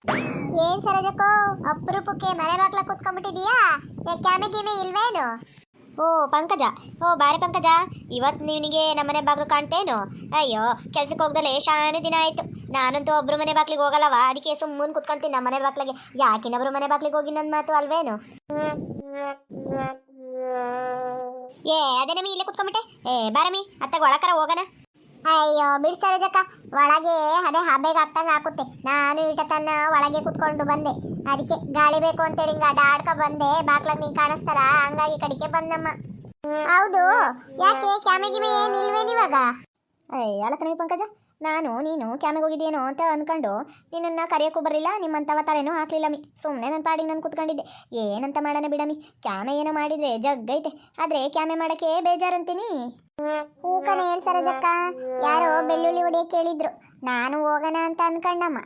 ಏನ್ ಸರೋಜಕ್ಕೋ ಅಪರೂಪಕ್ಕೆ ಮನೆ ಬಾಗ್ಲ ಕೂತ್ಕೊಂಡ್ಬಿಟ್ಟಿದೀಯಾ? ಕ್ಯಾಮೆ ಗೀಮೆ ಇಲ್ವೇನು? ಓ ಪಂಕಜ, ಓ ಬಾರೆ ಪಂಕಜ, ಇವತ್ತು ನಿನಗೆ ನಮ್ಮನೆ ಬಾಗ್ಲು ಕಾಣ್ತೇನು? ಅಯ್ಯೋ, ಕೆಲ್ಸಕ್ಕೆ ಹೋಗ್ದಲೆ ಶಾನೆ ದಿನ ಆಯ್ತು. ನಾನಂತೂ ಒಬ್ರು ಮನೆ ಬಾಗ್ಲಿಗೆ ಹೋಗಲ್ಲವ, ಅದಕ್ಕೆ ಸುಮ್ಮನೆ ಕುತ್ಕೊಂತೀನಿ ನಮ್ಮ ಮನೆ ಬಾಗ್ಲಿಗೆ. ಯಾಕಿನೊಬ್ರು ಮನೆ ಬಾಗ್ಲಿಗೆ ಹೋಗಿ ನನ್ನ ಮಾತು ಅಲ್ವೇನು? ಅದೇ ನಮ್ಮಿ ಇಲ್ಲೇ ಕುತ್ಕೊಂಬಿಟ್ಟೆ. ಬಾರಮ್ಮಿ ಅತ್ತಾಗ ಒಳಕರ ಹೋಗೋಣ. ಅಯ್ಯೋ ಬಿಡ್ ಸರೋಜಕ್ಕ, ಒಳಗೆ ಅದೇ ಹಬ್ಬೆಗೆ ಹಾಕ್ತಂಗೆ ಹಾಕುತ್ತೆ. ನಾನು ಈಟ ತನ್ನ ಒಳಗೆ ಕುತ್ಕೊಂಡು ಬಂದೆ, ಅದಕ್ಕೆ ಗಾಳಿ ಬೇಕು ಅಂತೇಳಿ ಹಿಂಗ ಅಡ್ಕ ಬಂದೆ. ಬಾಗ್ಲಾಗ ನೀನ್ ಕಾಣಿಸ್ತಾರ, ಹಂಗಾಗಿ ಕಡಿಕೆ ಬಂದಮ್ಮ. ಹೌದು, ಯಾಕೆ ಕ್ಯಾಮೆ ಗಿಮೆ ಏನ್ ಇಲ್ವೇನಿವಾಗ? ಅಲ್ಲ ಕಣಿ ಪಂಕಜ, ನೀನು ಕ್ಯಾಮೆಗೆ ಹೋಗಿದ್ದೇನೋ ಅಂತ ಅನ್ಕೊಂಡು ನಿನ್ನನ್ನು ಕರೆಯೋಕ್ಕೂ ಬರಲಿಲ್ಲ, ನಿಮ್ಮಂತವ ತಲೆನೂ ಹಾಕ್ಲಿಲ್ಲ ಮಿ. ಸುಮ್ಮನೆ ನನ್ನ ಪಾಡಿಗೆ ನಾನು ಕುತ್ಕೊಂಡಿದ್ದೆ. ಏನಂತ ಮಾಡೋಣ ಬಿಡಮಿ, ಕ್ಯಾಮೆ ಏನೋ ಮಾಡಿದ್ರೆ ಜಗ್ಗೈತೆ, ಆದರೆ ಕ್ಯಾಮೆ ಮಾಡೋಕ್ಕೆ ಬೇಜಾರಂತೀನಿ. ಹೂ ಕಣೆ ಹೇಳಿ ಸರೋಜಕ್ಕ, ಯಾರೋ ಬೆಳ್ಳುಳ್ಳಿ ಹೊಡಿಯಕ್ಕೆ ಕೇಳಿದ್ರು, ನಾನು ಹೋಗೋಣ ಅಂತ ಅನ್ಕೊಂಡಮ್ಮ.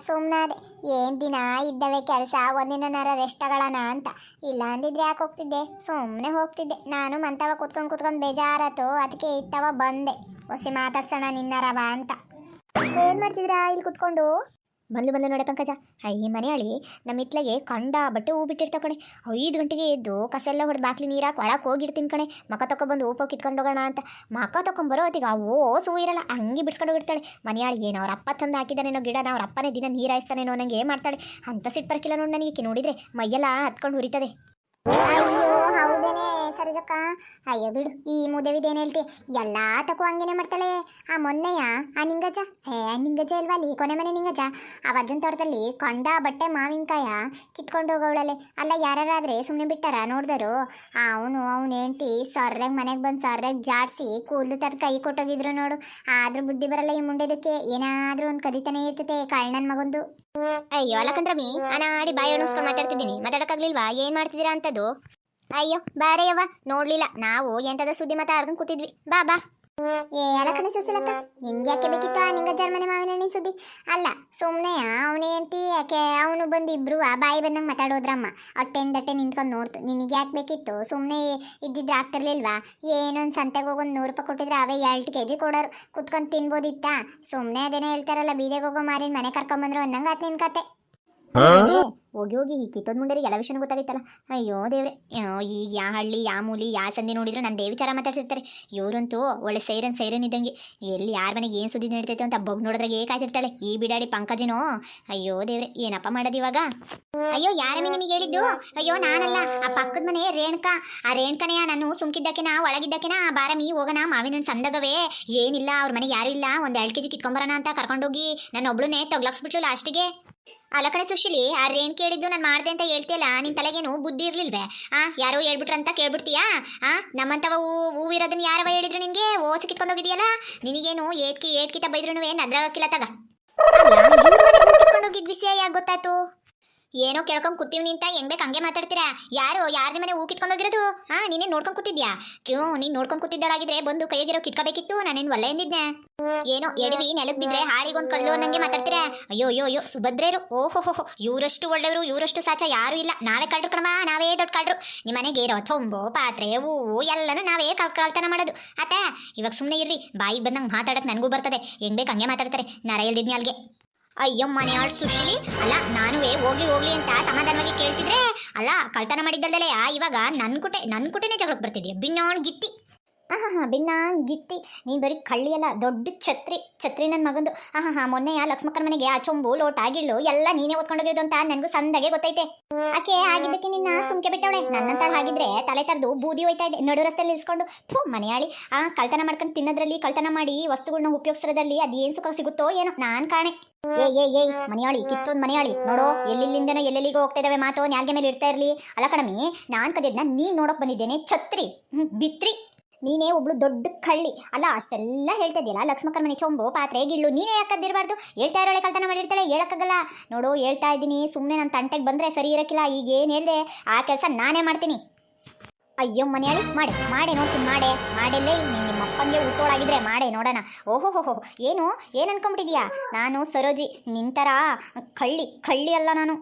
ಸುಮ್ಮನೆ ಅದೇ, ಏನ್ ದಿನ ಇದ್ದವೆ ಕೆಲಸ, ಒಂದಿನನಾರ ರೆಸ್ಟ್ ತಗೊಳ್ಳೋಣ ಅಂತ. ಇಲ್ಲ ಅಂದಿದ್ರೆ ಯಾಕೆ ಹೋಗ್ತಿದ್ದೆ, ಸುಮ್ಮನೆ ಹೋಗ್ತಿದ್ದೆ. ನಾನು ಮಂತವ ಕುತ್ಕೊಂಡು ಬೇಜಾರತ್ತು, ಅದಕ್ಕೆ ಇತ್ತವ ಬಂದೆ. ಹೊಸಿ ಮಾತಾಡ್ಸೋಣ ನಿನ್ನರವ ಅಂತ. ಏನ್ ಮಾಡ್ತಿದ್ರಾ ಇಲ್ಲಿ ಕುತ್ಕೊಂಡು? ಬಂದು ನೋಡೆ ಪಂಕಜ, ಈ ಮನೆಯಾಳಿ ನಮ್ಮ ಹಿತ್ಲೆಗೆ ಕಂಡ ಬಟ್ಟೆ ಹೂ ಬಿಟ್ಟಿರ್ತಾವ ಕಣೆ. 5 ಗಂಟೆಗೆ ಎದ್ದು ಕಸ ಎಲ್ಲ ಹೊಡೆದು ಬಾಕ್ಲಿ ನೀರಾಕಿ ಒಳಗೆ ಹೋಗಿರ್ತೀನಿ ಕಣೆ. ಮಕ ತೊಗೊಬಂದು ಹೂಪ ಕಿತ್ಕೊಂಡು ಹೋಗೋಣ ಅಂತ. ಮಕ ತೊಗೊಂಬರೋ ಹೊತ್ತಿಗೆ ಸೂ ಇರಲ್ಲ, ಹಂಗೆ ಬಿಡ್ಸ್ಕೊಂಡು ಹೋಗಿರ್ತಾಳೆ ಮನೆಯಾಳಿ. ಏನು ಅವ್ರ ಅಪ್ಪ ತಂದು ಹಾಕಿದಾನೇನೋ ಗಿಡನ, ಅವ್ರ ಅಪ್ಪನೇ ದಿನ ನೀರು ಹಾಯಿಸ್ತಾನೇನೋ ನಂಗೆ ಏನು ಮಾಡ್ತಾಳೆ ಅಂತ ಸಿಟ್ಟು ಬರಕಿಲ್ಲ ನೋಡಿ ನನಗೆ. ನೋಡಿದ್ರೆ ಮೈಯೆಲ್ಲ ಹತ್ಕೊಂಡು ಹುರಿತದೆ. ಅಯ್ಯೋ ಹೌದೇನೆ ಸರೋಜಕ್ಕ, ಅಯ್ಯೋ ಬಿಡು, ಈ ಮುದೇವಿದೇನು ಹೇಳ್ತಿ, ಎಲ್ಲ ತಕೋ ಹಂಗೇನೆ ಮಾಡ್ತಾಳೆ. ಆ ಮೊನ್ನೆಯ ಆ ನಿಂಗಜ, ನಿಂಗಜ ಇಲ್ವಾ ಅಲ್ಲಿ ಕೊನೆ ಮನೆ ನಿಂಗಜ, ಆ ಅಜ್ಜನ ತೋಟದಲ್ಲಿ ಕೊಂಡ ಬಟ್ಟೆ ಮಾವಿನಕಾಯ ಕಿತ್ಕೊಂಡು ಹೋಗೋಳಲೆ. ಅಲ್ಲ ಯಾರಾದ್ರೆ ಸುಮ್ಮನೆ ಬಿಟ್ಟಾರ ನೋಡಿದರು? ಅವನು ಹೆಂಡ್ತಿ ಸರ್ರೆಗೆ ಮನೆಗೆ ಬಂದು ಸರ್ರೆಗೆ ಜಾಡಿಸಿ ಕೂದಲು ತರದ ಕೈ ಕೊಟ್ಟೋಗಿದ್ರು ನೋಡು. ಆದ್ರೂ ಬುದ್ಧಿ ಬರಲ್ಲ ಈ ಮುಂಡೆದಕ್ಕೆ, ಏನಾದ್ರೂ ಒಂದು ಕದಿತಾನೆ ಇರ್ತೈತೆ ಕಳ್ಳನ ಮಗೊಂದು. ಅಯ್ಯೋ ಅಲ್ಲ ಕಣ್ರಮ್ಮಿ, ಅನಾಡಿ ಬಾಯಿ ಒಣಗಿಸ್ಕೊಂಡು ಮಾತಾಡ್ತಿದ್ದೀನಿ, ಮಾತಾಡೋಕ್ಕಾಗ್ಲಿಲ್ವಾ? ಏನು ಮಾಡ್ತಿದ್ದೀರಾ ಅಂತದ್ದು? ಅಯ್ಯೋ ಬಾರೆಯವ್ವ, ನೋಡ್ಲಿಲ್ಲ ನಾವು ಎಂತದ ಸುದ್ದಿ ಮಾತಾಡ್ಕೊಂಡು ಕೂತಿದ್ವಿ. ಬಾ ಬಾ. ಅಲಕಣೆ ಸುಸಿಲಕ್ಕ, ನಿನ್ಗೆ ಯಾಕೆ ಬೇಕಿತ್ತ ನಿಂಗ ಜರ್ಮನಿ ಮಾವಿನ ಹಣ್ಣಿನ ಸುದ್ದಿ? ಅಲ್ಲ ಸುಮ್ಮನೆ ಅವನೇ ಹೇಳ್ತಿ, ಯಾಕೆ ಅವನು ಬಂದು ಇಬ್ರು ಬಾಯಿ ಬಂದಂಗೆ ಮಾತಾಡೋದ್ರಮ್ಮ. ಹೊಟ್ಟೆಂದಟ್ಟೆ ನಿಂತ್ಕೊಂಡು ನೋಡ್ತು. ನಿನಗೆ ಯಾಕೆ ಬೇಕಿತ್ತು? ಸುಮ್ಮನೆ ಇದ್ದಿದ್ರೆ ಆಗ್ತಿರ್ಲಿಲ್ವಾ? ಏನೊಂದು ಸಂತೆಗೆ ಹೋಗಿ 100 ರೂಪಾಯಿ ಕೊಟ್ಟಿದ್ರೆ ಅವೇ 2 kg ಕೊಡೋರು, ಕುತ್ಕೊಂಡು ತಿನ್ಬೋದಿತ್ತ? ಸುಮ್ಮನೆ ಅದೇನೇ ಹೇಳ್ತಾರಲ್ಲ, ಬೀದೆಗೆ ಹೋಗೋ ಮಾರಿನ ಮನೆ ಕರ್ಕೊಂಬಂದ್ರು ಅನ್ನಂಗೆ ಆತ ನಿನ್ ಕತೆ. ಹೋಗಿ ಈ ಕಿತ್ತೋದ್ ಮುಂಡರಿಗೆ ಎಲ್ಲ ವಿಷಯನೂ ಗೊತ್ತಾಗಿತ್ತಲ್ಲ. ಅಯ್ಯೋ ದೇವ್ರೆ, ಈಗ ಯಾ ಹಳ್ಳಿ ಯಾ ಮೂಲಿ ಯಾ ಸಂಧಿ ನೋಡಿದ್ರು ನನ್ನ ದೇವಿಚಾರ ಮಾತಾಡ್ತಿರ್ತಾರೆ. ಇವರಂತೂ ಒಳ್ಳೆ ಸೈರನ್ ಇದ್ದಂಗೆ. ಎಲ್ಲಿ ಯಾರ ಮನೆಗೆ ಏನು ಸುದ್ದಿ ನಡೀತೈತೆ ಅಂತ ಬಗ್ ನೋಡಿದ್ರಾಗೆ ಕಾಯ್ತಿರ್ತಾಳೆ ಈ ಬಿಡಾಡಿ ಪಂಕಜಿನೋ. ಅಯ್ಯೋ ದೇವ್ರೆ, ಏನಪ್ಪ ಮಾಡೋದು ಇವಾಗ? ಅಯ್ಯೋ ಯಾರಮ್ಮಿ ನಿಮಗೆ ಹೇಳಿದ್ದು? ಅಯ್ಯೋ ನಾನಲ್ಲ, ಆ ಪಕ್ಕದ ಮನೆ ರೇಣುಕಾ. ಆ ರೇಣುಕನೆಯ ನಾನು ಸುಮ್ಕಿದ್ದಕ್ಕೆನಾ ಒಳಗಿದ್ದಕ್ಕೆನಾ ಬಾರಮ್ಮಿ ಹೋಗೋಣ ಮಾವಿನ ಹಣ್ಣು ಸಂದಗವೇ. ಏನಿಲ್ಲ, ಅವ್ರ ಮನೆಗೆ ಯಾರು ಇಲ್ಲ, ಒಂದು 2 kg ಕಿತ್ಕೊಂಬರೋಣ ಅಂತ ಕರ್ಕೊಂಡೋಗಿ ನನ್ನ ಒಬ್ಳನ್ನೇ ತೊಗ್ಲಾಕ್ಸ್ಬಿಟ್ಲು ಲಾಸ್ಟಿಗೆ. ಅಲ್ಲ ಕಣೆ ಸುಶೀಲಿ, ಆ ರೇಣು ಕೇಳಿದ್ದು ನಾನು ಮಾಡಿದೆ ಅಂತ ಹೇಳ್ತಿಯಲ್ಲ, ನಿನ್ನ ತಲೆಗೇನು ಬುದ್ಧಿ ಇರ್ಲಿಲ್ವೇ? ಯಾರೋ ಹೇಳ್ಬಿಟ್ರು ಅಂತ ಕೇಳ್ಬಿಡ್ತೀಯಾ? ನಮ್ಮಂತವ ಹೂವಿರೋದನ್ನ ಯಾರವ ಹೇಳಿದ್ರು ನಿನಗೆ? ಓಸಿ ಕಿತ್ಕೊಂಡೋಗಿದೆಯಲ್ಲ, ನಿನಗೇನು ಏಟ್ಕಿತ ಬೈದ್ರು ನದ್ರಾಗಿಲ್ಲ ತಗ. ಕಿತ್ಕೊಂಡೋಗಿದ್ ವಿಷಯ ಯಾಕೆ ಗೊತ್ತಾಯ್ತು? ಏನೋ ಕೇಳ್ಕೊಂಡ್ ಕೂತೀವಿ ಅಂತ ಹೆಂಗ್ ಬೇಕು ಹಂಗೆ ಮಾತಾಡ್ತೀರಾ? ಯಾರ ಮನೆ ಹೂ ಕಿತ್ಕೊಂಡೋಗಿರೋದು? ನೀನೇ ನೋಡ್ಕೊಂಡ್ ಕೂತಿದ್ಯಾ? ನೀನ್ ನೋಡ್ಕೊಂಡ್ ಕೂತಿದ್ದಾಳಾಗಿದ್ರೆ ಬಂದು ಕೈಯಾಗಿರೋ ಕಿತ್ಕೋಬೇಕಿತ್ತು, ನಾನೇನು ಒಳ್ಳೆ ಎಂದಿದ್ನೆ. ಏನೋ ಎಡವಿ ನೆಲಕ್ ಬಿದ್ರೆ ಹಾಳಿಗೊಂದು ಕಲ್ಲು ಅನ್ನಂಗೆ ಮಾತಾಡ್ತೀರಾ? ಅಯ್ಯೋ ಸುಭದ್ರೇರು, ಓಹೋ ಇವರಷ್ಟು ಒಳ್ಳೆಯವರು, ಇವರಷ್ಟು ಸಾಚ ಯಾರು ಇಲ್ಲ. ನಾವೇ ಕಳ್ರು ಕಣಮ್ಮ, ನಾವೇ ದೊಡ್ಡ ಕಳ್ರು. ನಿಮ್ಮ ಮನೆಗೆ ಇರೋ ಚೊಂಬು ಪಾತ್ರೆ ಹೂವು ಎಲ್ಲನೂ ನಾವೇ ಕಳ್ತನ ಮಾಡೋದು. ಆತ ಇವಾಗ ಸುಮ್ಮನೆ ಇರ್ರಿ, ಬಾಯಿಗೆ ಬಂದಂಗೆ ಮಾತಾಡಕ್ ನನಗೂ ಬರ್ತದೆ. ಹೆಂಗ್ ಬೇಕು ಹಂಗೆ ಮಾತಾಡ್ತಾರೆ. ನರ ಎಲ್ದಿದ್ನಿ ಅಲ್ಗೆ. ಅಯ್ಯೋ ಮನೆಯಾಳು ಸುಶೀಲಿ, ಅಲ್ಲ ನಾನುವೇ ಹೋಗ್ಲಿ ಅಂತ ಸಮಾಧಾನವಾಗಿ ಕೇಳ್ತಿದ್ರೆ, ಅಲ್ಲ ಕಳ್ತನ ಮಾಡಿದ್ದಲ್ಲೇ ಇವಾಗ ನನ್ನ ಕುಟೆನೇ ಜಗಳಕ್ಕೆ ಬರ್ತಿದ್ಯಾ? ಬಿನ್ನಾಣ್ ಗಿತ್ತಿ. ಬಿನ್ನ ಗಿತ್ತಿ, ನೀನು ಬರೀ ಕಳ್ಳಿಯಲ್ಲ, ದೊಡ್ಡ ಛತ್ರಿ ನನ್ನ ಮಗಂದು. ಮೊನ್ನೆಯ ಲಕ್ಷ್ಮಕ್ಕನ ಮನೆಗೆ ಆ ಚೊಂಬು ಲೋಟ ಆಗಿಳ್ಳು ಎಲ್ಲ ನೀನೇ ಓದ್ಕೊಂಡೋಗಿರೋದು ಅಂತ ನನಗೂ ಸಂದಾಗೆ ಗೊತ್ತೈತೆ. ಆಕೆ ಆಗಿದ್ದಕ್ಕೆ ನಿನ್ನ ಸುಮ್ಕೆ ಬಿಟ್ಟವಳೆ. ನನ್ನಂತ ಹಾಗಿದ್ರೆ ತಲೆ ತರದು ಬೂದಿ ಹೋಯ್ತಾ ಇದೆ ನಡು ರಸ್ತೆಯಲ್ಲಿ ನಿಲ್ಸ್ಕೊಂಡು. ಮನೆಯಾಳಿ ಕಳ್ತನ ಮಾಡ್ಕೊಂಡು ತಿನ್ನೋದ್ರಲ್ಲಿ, ಕಳ್ತನ ಮಾಡಿ ವಸ್ತುಗಳನ್ನ ಉಪಯೋಗಿಸೋದ್ರಲ್ಲಿ ಅದೇನು ಸುಖ ಸಿಗುತ್ತೋ ಏನೋ ನಾನು ಕಾಣೆ. ಏಯ್ ಮನೆಯಾಳಿ, ಕಿತ್ತೊಂದು ಮನೆಯಾಳಿ ನೋಡೋ, ಎಲ್ಲೆಲ್ಲಿಂದನೋ ಎಲ್ಲೆಲ್ಲಿಗೋ ಹೋಗ್ತಾ ಇದ್ದಾವೆ ಮಾತು, ನ್ಯಾಲ್ಗೆ ಮೇಲೆ ಇರ್ತಾ ಇರಲಿ. ಅಲ್ಲ ಕಣಮಿ, ನಾನು ಕದಿದ್ನ ನೀನು ನೋಡೋಕೆ ಬಂದಿದ್ದೇನೆ ಛತ್ರಿ ಬಿತ್ರಿ. ನೀನೇ ಒಬ್ಳು ದೊಡ್ಡ ಕಳ್ಳಿ. ಅಲ್ಲ ಅಷ್ಟೆಲ್ಲ ಹೇಳ್ತಾ ಇದೆಯಲ್ಲ, ಲಕ್ಷ್ಮಕ್ಕನ ಮನೆ ಚೊಂಬು ಪಾತ್ರೆ ಗಿಳ್ಳು ನೀನೇ ಯಾಕದಿರಬಾರ್ದು? ಹೇಳ್ತಾ ಇರೋಳೆ ಕಳ್ತನ ಮಾಡಿರ್ತಾಳೆ, ಹೇಳಕ್ಕಾಗಲ್ಲ ನೋಡು. ಹೇಳ್ತಾ ಇದ್ದೀನಿ, ಸುಮ್ಮನೆ ನನ್ನ ತಂಟೆಗೆ ಬಂದರೆ ಸರಿ ಇರೋಕ್ಕಿಲ್ಲ. ಈಗ ಏನು ಹೇಳಿದೆ ಆ ಕೆಲಸ ನಾನೇ ಮಾಡ್ತೀನಿ. ಅಯ್ಯೋ ಮನೆಯಾಳಿ, ಮಾಡೆ ನೋಡ್ತೀನಿ, ಮಾಡಲ್ಲೇ ನಿಮ್ಮ ಅಪ್ಪಂಗೆ ಉತ್ತೋಳಾಗಿದ್ರೆ ಮಾಡೆ ನೋಡೋಣ. ಓಹೋ ಏನು ಅನ್ಕೊಂಬಿಟ್ಟಿದ್ಯಾ? ನಾನು ಸರೋಜಿ ನಿಂತರ ಕಳ್ಳಿ ಅಲ್ಲ ನಾನು.